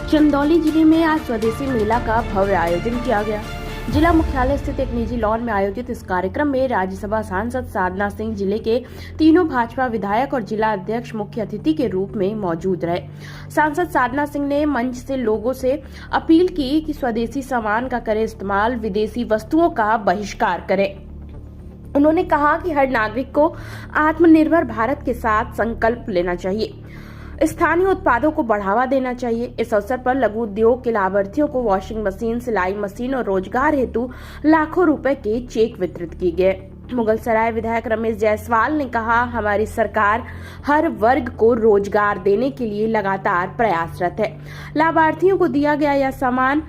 चंदौली जिले में आज स्वदेशी मेला का भव्य आयोजन किया गया। जिला मुख्यालय स्थित एक निजी लॉन में आयोजित इस कार्यक्रम में राज्यसभा सांसद साधना सिंह, जिले के तीनों भाजपा विधायक और जिला अध्यक्ष मुख्य अतिथि के रूप में मौजूद रहे। सांसद साधना सिंह ने मंच से लोगों से अपील की कि स्वदेशी सामान का करें इस्तेमाल, विदेशी वस्तुओं का बहिष्कार करें। उन्होंने कहा कि हर नागरिक को आत्मनिर्भर भारत के साथ संकल्प लेना चाहिए, स्थानीय उत्पादों को बढ़ावा देना चाहिए। इस अवसर पर लघु उद्योग के लाभार्थियों को वॉशिंग मशीन, सिलाई मशीन और रोजगार हेतु लाखों रुपए के चेक वितरित किए गए। मुगलसराय विधायक रमेश जायसवाल ने कहा, हमारी सरकार हर वर्ग को रोजगार देने के लिए लगातार प्रयासरत है। लाभार्थियों को दिया गया यह सामान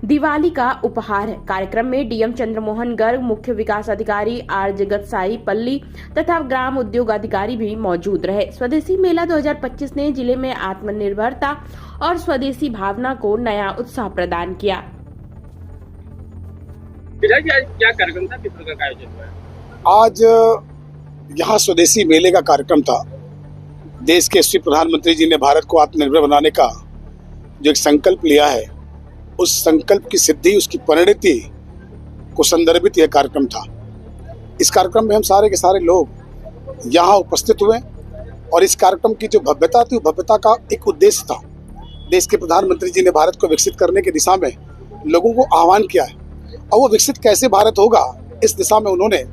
दिवाली का उपहार है। कार्यक्रम में डीएम चंद्रमोहन गर्ग, मुख्य विकास अधिकारी आर जगत साई पल्ली तथा ग्राम उद्योग अधिकारी भी मौजूद रहे। स्वदेशी मेला 2025 ने जिले में आत्मनिर्भरता और स्वदेशी भावना को नया उत्साह प्रदान किया। क्या कार्यक्रम था, किस प्रकार का आयोजन हुआ? आज यहाँ स्वदेशी मेले का कार्यक्रम था। देश के यशस्वी प्रधानमंत्री जी ने भारत को आत्मनिर्भर बनाने का जो एक संकल्प लिया है, उस संकल्प की सिद्धि, उसकी परिणति को संदर्भित यह कार्यक्रम था। इस कार्यक्रम में हम सारे के सारे लोग यहाँ उपस्थित हुए और इस कार्यक्रम की जो भव्यता थी, भव्यता का एक उद्देश्य था। देश के प्रधानमंत्री जी ने भारत को विकसित करने की दिशा में लोगों को आह्वान किया है और वो विकसित कैसे भारत होगा, इस दिशा में उन्होंने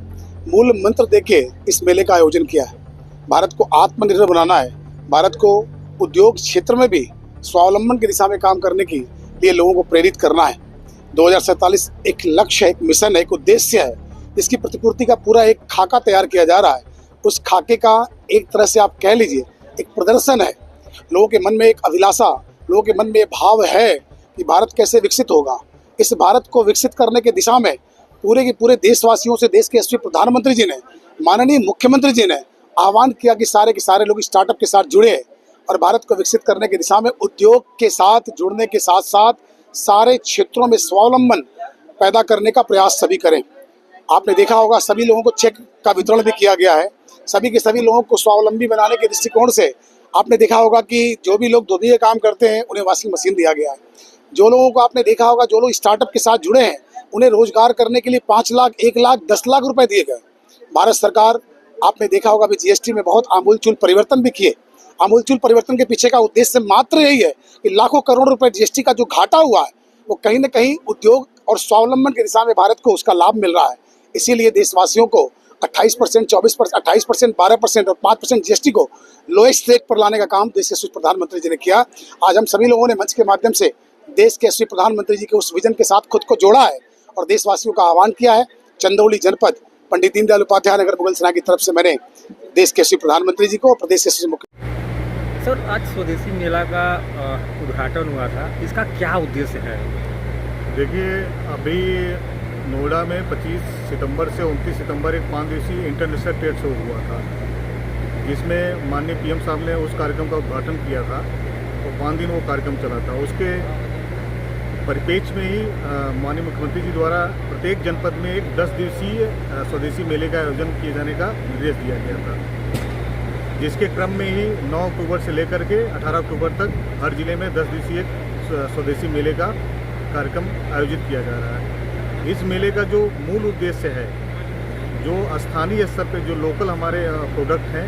मूल मंत्र देके इस मेले का आयोजन किया है। भारत को आत्मनिर्भर बनाना है, भारत को उद्योग क्षेत्र में भी स्वावलंबन की दिशा में काम करने की लिए लोगों को प्रेरित करना है। 2047 एक लक्ष्य है, एक मिशन है, एक उद्देश्य है, जिसकी प्रतिपूर्ति का पूरा एक खाका तैयार किया जा रहा है। उस खाके का एक तरह से आप कह लीजिए एक प्रदर्शन है। लोगों के मन में एक अभिलाषा, लोगों के मन में भाव है कि भारत कैसे विकसित होगा। इस भारत को विकसित करने की दिशा में पूरे के पूरे देशवासियों से देश के यशस्वी प्रधानमंत्री जी ने, माननीय मुख्यमंत्री जी ने आह्वान किया कि सारे के सारे लोग स्टार्टअप के साथ जुड़े और भारत को विकसित करने की दिशा में उद्योग के साथ जुड़ने के साथ साथ सारे क्षेत्रों में स्वावलंबन पैदा करने का प्रयास सभी करें। आपने देखा होगा सभी लोगों को चेक का वितरण भी किया गया है। सभी के सभी लोगों को स्वावलंबी बनाने के दृष्टिकोण से आपने देखा होगा कि जो भी लोग धोबी का काम करते हैं उन्हें वॉशिंग मशीन दिया गया है। जो लोगों को आपने देखा होगा, जो लोग स्टार्टअप के साथ जुड़े हैं, उन्हें रोजगार करने के लिए 5 लाख, 1 लाख, 10 लाख रुपए दिए गए। भारत सरकार, आपने देखा होगा भी जीएसटी में बहुत आमूलचूल परिवर्तन भी किए। आमूलचूल परिवर्तन के पीछे का उद्देश्य मात्र यही है कि लाखों करोड़ रुपए जीएसटी का जो घाटा हुआ है, वो कहीं न कहीं उद्योग और स्वावलंबन की दिशा में भारत को उसका लाभ मिल रहा है। इसीलिए देशवासियों को 28%, 24%, 28%, 12% और 5% जीएसटी को लोएस्ट रेट पर लाने का काम देश के यशस्वी प्रधानमंत्री जी ने किया। आज हम सभी लोगों ने मंच के माध्यम से देश के यशस्वी प्रधानमंत्री जी के उस विजन के साथ खुद को जोड़ा है और देशवासियों का आह्वान किया है। चंदौली जनपद पंडित दीनदयाल उपाध्याय नगर मुगलसराय की तरफ से मैंने देश के यशस्वी प्रधानमंत्री जी को, प्रदेश के मुख्य सर, आज स्वदेशी मेला का उद्घाटन हुआ था, इसका क्या उद्देश्य है? देखिए, अभी नोएडा में 25 सितंबर से 29 सितंबर एक 5 दिवसीय इंटरनेशनल ट्रेड शो हुआ था, जिसमें माननीय पीएम साहब ने उस कार्यक्रम का उद्घाटन किया था और 5 दिन वो कार्यक्रम चला था। उसके परिप्रेक्ष्य में ही माननीय मुख्यमंत्री जी द्वारा प्रत्येक जनपद में एक 10 दिवसीय स्वदेशी मेले का आयोजन किए जाने का निर्देश दिया गया था, जिसके क्रम में ही 9 अक्टूबर से लेकर के 18 अक्टूबर तक हर जिले में 10 दिवसीय स्वदेशी मेले का कार्यक्रम आयोजित किया जा रहा है। इस मेले का जो मूल उद्देश्य है, जो स्थानीय स्तर पे जो लोकल हमारे प्रोडक्ट हैं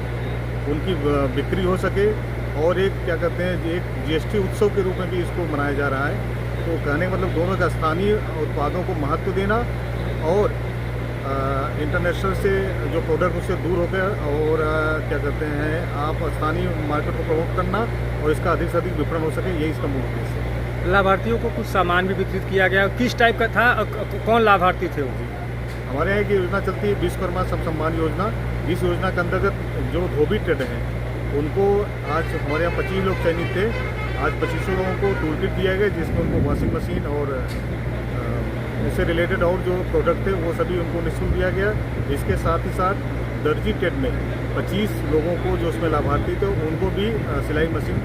उनकी बिक्री हो सके और एक क्या कहते हैं, एक जीएसटी उत्सव के रूप में भी इसको मनाया जा रहा है। तो कहने का मतलब दोनों का स्थानीय उत्पादों को महत्व देना और इंटरनेशनल से जो प्रोडक्ट उससे दूर होकर और क्या कहते हैं, आप स्थानीय मार्केट को प्रमोट करना और इसका अधिक से अधिक विपणन हो सके, यही इसका मूल उद्देश्य है। लाभार्थियों को कुछ सामान भी वितरित किया गया, किस टाइप का था, कौन लाभार्थी थे वो? हमारे यहाँ की योजना चलती है विश्वकर्मा सब सम्मान योजना। इस योजना के अंतर्गत जो धोबी ट्रेड हैं उनको आज हमारे यहाँ 25 लोग चयनित थे। आज 2500 लोगों को टूल किट दिया गया, जिसमें उनको वॉशिंग मशीन और उससे रिलेटेड और जो प्रोडक्ट थे वो सभी उनको निःशुल्क दिया गया। इसके साथ ही साथ दर्जी ट्रेड में 25 लोगों को जो उसमें लाभार्थी थे उनको भी सिलाई मशीन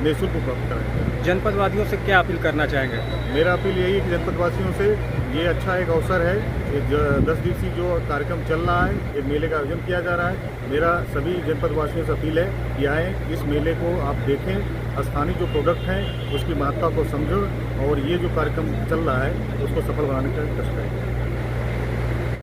निःशुल्क उपलब्ध कराएंगे। जनपदवासियों से क्या अपील करना चाहेंगे? मेरा अपील यही है कि जनपदवासियों से ये अच्छा एक अवसर है, 10 दिवसीय जो कार्यक्रम चल रहा है, एक मेले का आयोजन किया जा रहा है। मेरा सभी जनपदवासियों से अपील है कि आएँ, इस मेले को आप देखें स्थानीय जो प्रोडक्ट हैं उसकी महत्ता को समझो और ये जो कार्यक्रम चल रहा है उसको सफल बनाने का कष्ट करें।